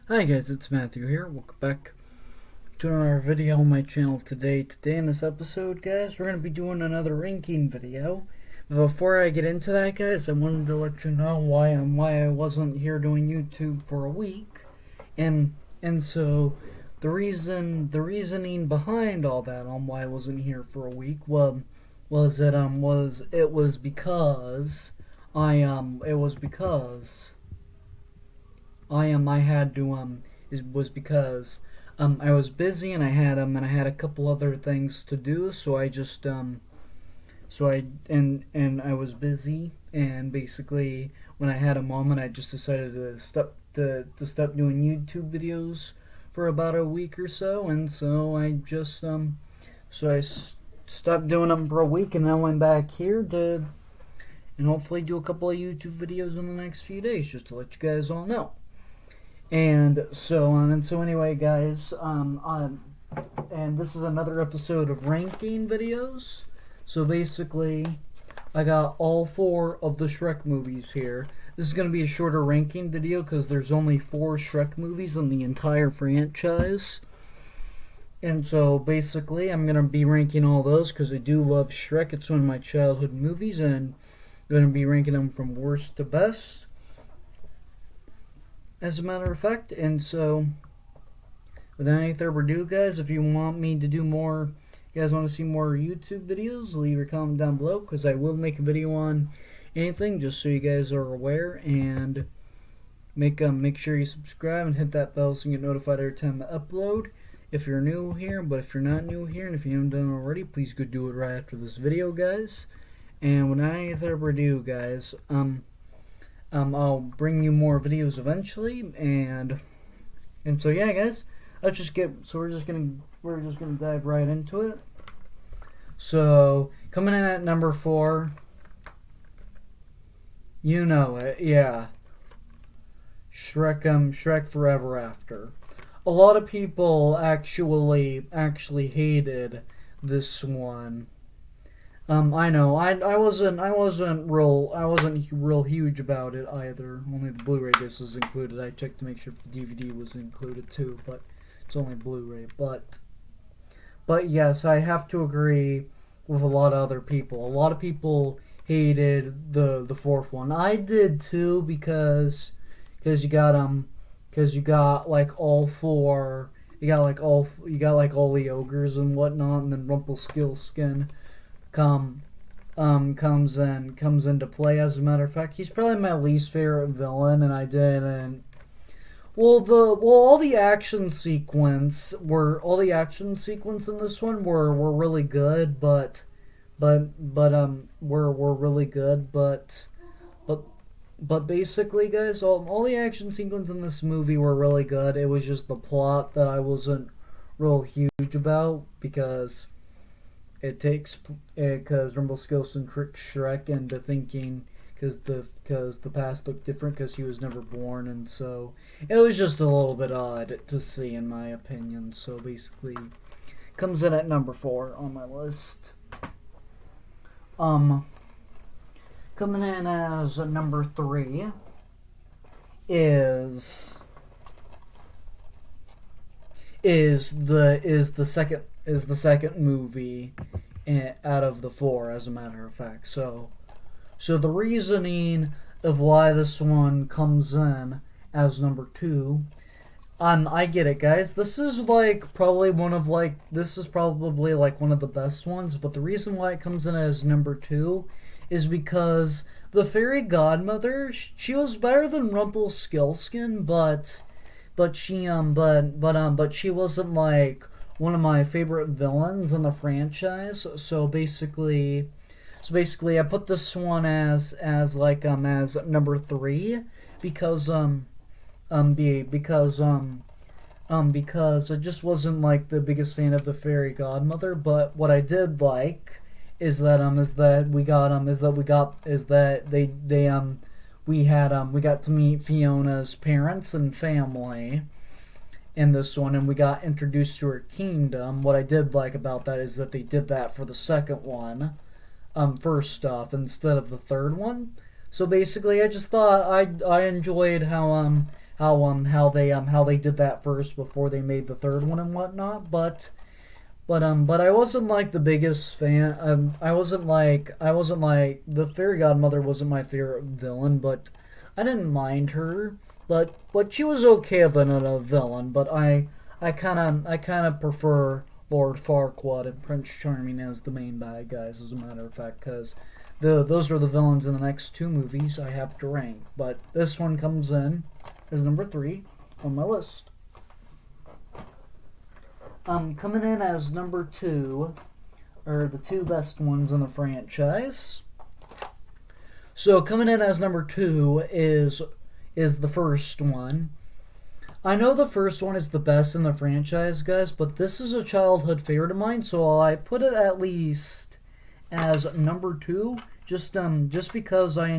Hi guys, it's Matthew here. Welcome back to another video on my channel today. Today in this episode, guys, we're going to be doing another ranking video. But before I get into that, guys, I wanted to let you know why I wasn't here doing YouTube for a week. And so the reasoning behind all that on why I wasn't here for a week was because I had to it was because I was busy and I had a couple other things to do, so I just so I and I was busy, and basically when I had a moment I just decided to stop doing YouTube videos for about a week or so, and so I just stopped doing them for a week, and now I'm back here to and hopefully do a couple of YouTube videos in the next few days just to let you guys all know. And so on and so anyway, guys, and this is another episode of ranking videos. So basically, I got all 4 of the Shrek movies here. This is going to be a shorter ranking video because there's only 4 Shrek movies in the entire franchise. And so basically, I'm going to be ranking all those because I do love Shrek. It's one of my childhood movies, and I'm going to be ranking them from worst to best, as a matter of fact. And so without any further ado, guys, if you want me to do more, you guys want to see more YouTube videos, leave your comment down below because I will make a video on anything, just so you guys are aware. And make sure you subscribe and hit that bell so you get notified every time I upload if you're new here. But if you're not new here and if you haven't done it already, please go do it right after this video, guys. And without any further ado, guys, I'll bring you more videos eventually, and so yeah, guys, we're just gonna dive right into it. So coming in at number 4, you know it, yeah, Shrek Forever After. A lot of people actually hated this one. I know. I wasn't real huge about it either. Only the Blu-ray disc was included. I checked to make sure the DVD was included too, but it's only Blu-ray. But yes, I have to agree with a lot of other people. A lot of people hated the 4th one. I did too because you got like all 4. You got like all the ogres and whatnot, and then Rumpelstiltskin comes into play. As a matter of fact, he's probably my least favorite villain, and I didn't. All the action sequence in this one were really good, but were really good, but basically, guys, all the action sequences in this movie were really good. It was just the plot that I wasn't real huge about because Rumpelstiltskin tricked Shrek into thinking because the past looked different because he was never born, and so it was just a little bit odd to see, in my opinion. So basically, comes in at number 4 on my list. Coming in as number 3 is the second movie out of the 4, as a matter of fact. So the reasoning of why this one comes in as number 2, I get it, guys. This is probably one of the best ones. But the reason why it comes in as number 2 is because the fairy godmother, she was better than Rumpelstiltskin, but she wasn't like one of my favorite villains in the franchise. So basically I put this one as number 3 because I just wasn't like the biggest fan of the fairy godmother. But what I did like is that we got to meet Fiona's parents and family in this one, and we got introduced to her kingdom. What I did like about that is that they did that for the second one, first off, instead of the third one. So basically, I just thought I enjoyed how they did that first before they made the third one and whatnot. But I wasn't like the biggest fan. I wasn't like the fairy godmother wasn't my favorite villain, but I didn't mind her. But she was okay as a villain. But I kind of prefer Lord Farquaad and Prince Charming as the main bad guys, as a matter of fact, because those are the villains in the next two movies I have to rank. But this one comes in as number 3 on my list. Coming in as number 2 are the two best ones in the franchise. So coming in as number 2 is the first one. I know the first one is the best in the franchise, guys, but this is a childhood favorite of mine, so I put it at least as number 2, just because I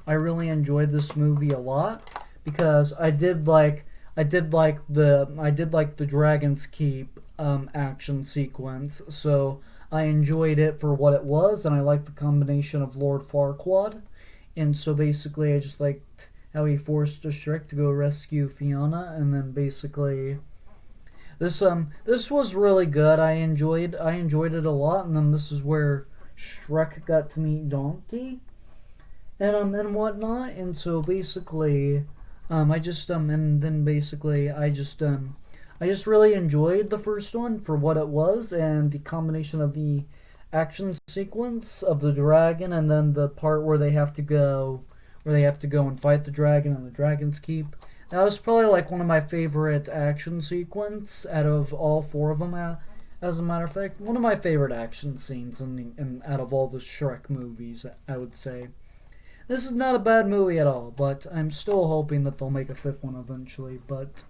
really enjoyed this movie a lot, because I did like the Dragon's Keep action sequence, so I enjoyed it for what it was, and I liked the combination of Lord Farquaad, and so basically I just liked how he forced Shrek to go rescue Fiona, and then basically this was really good. I enjoyed it a lot, and then this is where Shrek got to meet Donkey and whatnot, and so basically I just really enjoyed the first one for what it was, and the combination of the action sequence of the dragon, and then the part where they have to go and fight the dragon and the Dragon's Keep. That was probably like one of my favorite action sequence out of all 4 of them. As a matter of fact, one of my favorite action scenes out of all the Shrek movies, I would say. This is not a bad movie at all, but I'm still hoping that they'll make a 5th one eventually. But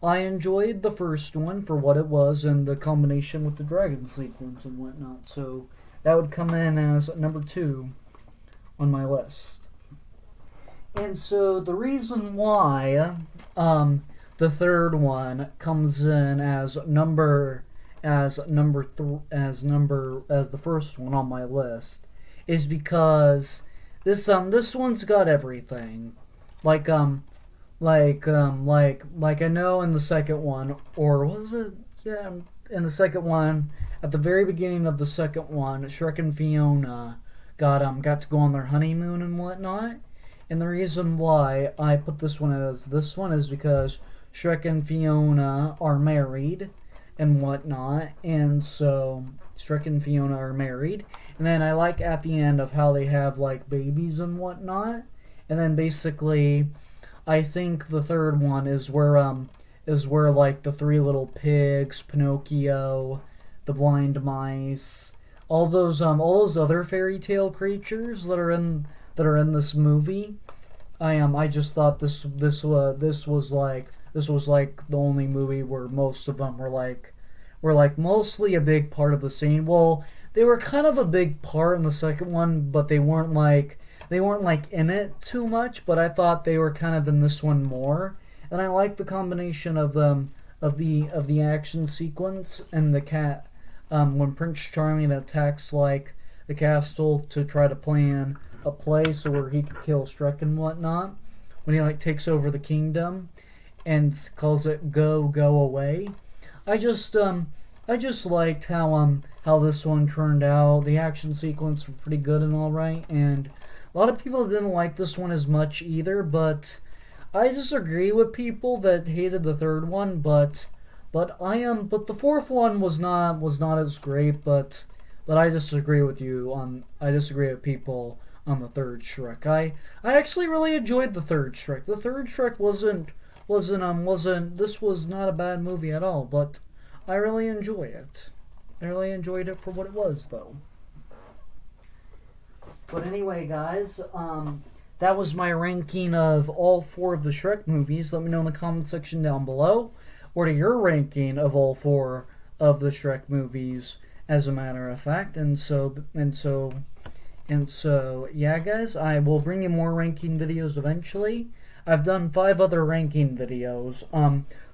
I enjoyed the first one for what it was and the combination with the dragon sequence and whatnot. So that would come in as number 2 on my list. And so the reason why the third one comes in as the first one on my list is because this one's got everything. Like I know in the second one, or was it? Yeah, in the second one, at the very beginning of the second one, Shrek and Fiona got to go on their honeymoon and whatnot. And the reason why I put this one as this one is because Shrek and Fiona are married and whatnot, and so Shrek and Fiona are married. And then I like at the end of how they have like babies and whatnot. And then basically, I think the third one is where like the 3 little pigs, Pinocchio, the blind mice, all those other fairy tale creatures that are in this movie. I just thought this was like the only movie where most of them were like mostly a big part of the scene. Well, they were kind of a big part in the second one, but they weren't like in it too much. But I thought they were kind of in this one more, and I like the combination of the action sequence and the cat when Prince Charming attacks like the castle to try to plan a place where he could kill Shrek and whatnot, when he like takes over the kingdom and calls it go away. I just liked how this one turned out. The action sequence was pretty good and all right, and a lot of people didn't like this one as much either, but I disagree with people that hated the third one, but the fourth one was not as great, but I disagree with people on the third Shrek. I actually really enjoyed the third Shrek. The third Shrek wasn't this was not a bad movie at all, but I really enjoy it. I really enjoyed it for what it was, though. But anyway, guys, that was my ranking of all 4 of the Shrek movies. Let me know in the comment section down below. What are your ranking of all 4 of the Shrek movies, as a matter of fact? And so, yeah, guys, I will bring you more ranking videos eventually. I've done 5 other ranking videos.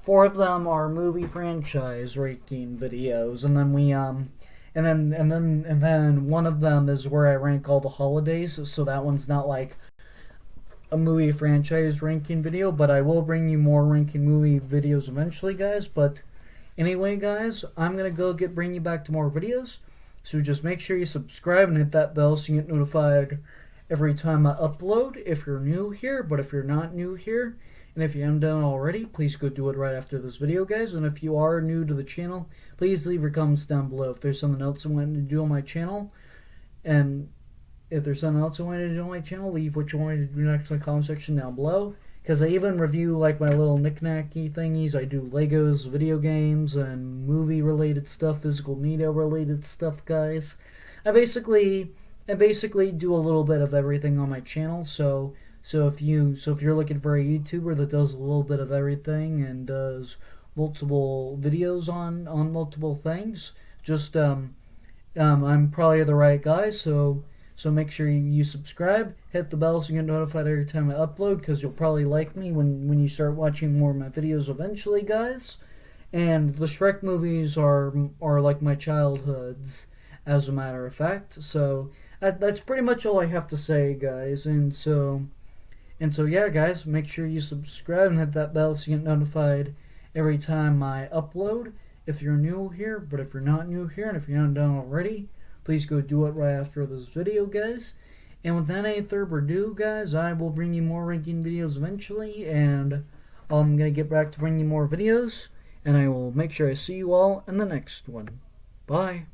4 of them are movie franchise ranking videos, and then one of them is where I rank all the holidays. So that one's not like a movie franchise ranking video, but I will bring you more ranking movie videos eventually, guys. But anyway, guys, I'm gonna go bring you back to more videos. So just make sure you subscribe and hit that bell so you get notified every time I upload if you're new here. But if you're not new here, and if you haven't done it already, please go do it right after this video, guys. And if you are new to the channel, please leave your comments down below. If there's something else you want to do on my channel, and if there's something else you want to do on my channel, leave what you want to do next in the comment section down below. Because I even review like my little knick-knacky thingies. I do Legos, video games, and movie-related stuff, physical media-related stuff, guys. I basically do a little bit of everything on my channel. So if you're looking for a YouTuber that does a little bit of everything and does multiple videos on multiple things, just I'm probably the right guy. So make sure you subscribe, hit the bell so you get notified every time I upload, because you'll probably like me when you start watching more of my videos eventually, guys. And the Shrek movies are like my childhoods, as a matter of fact. So that's pretty much all I have to say, guys. And so yeah, guys, make sure you subscribe and hit that bell so you get notified every time I upload if you're new here. But if you're not new here and if you haven't done already, please go do it right after this video, guys. And without any further ado, guys, I will bring you more ranking videos eventually, and I'm going to get back to bringing you more videos, and I will make sure I see you all in the next one. Bye.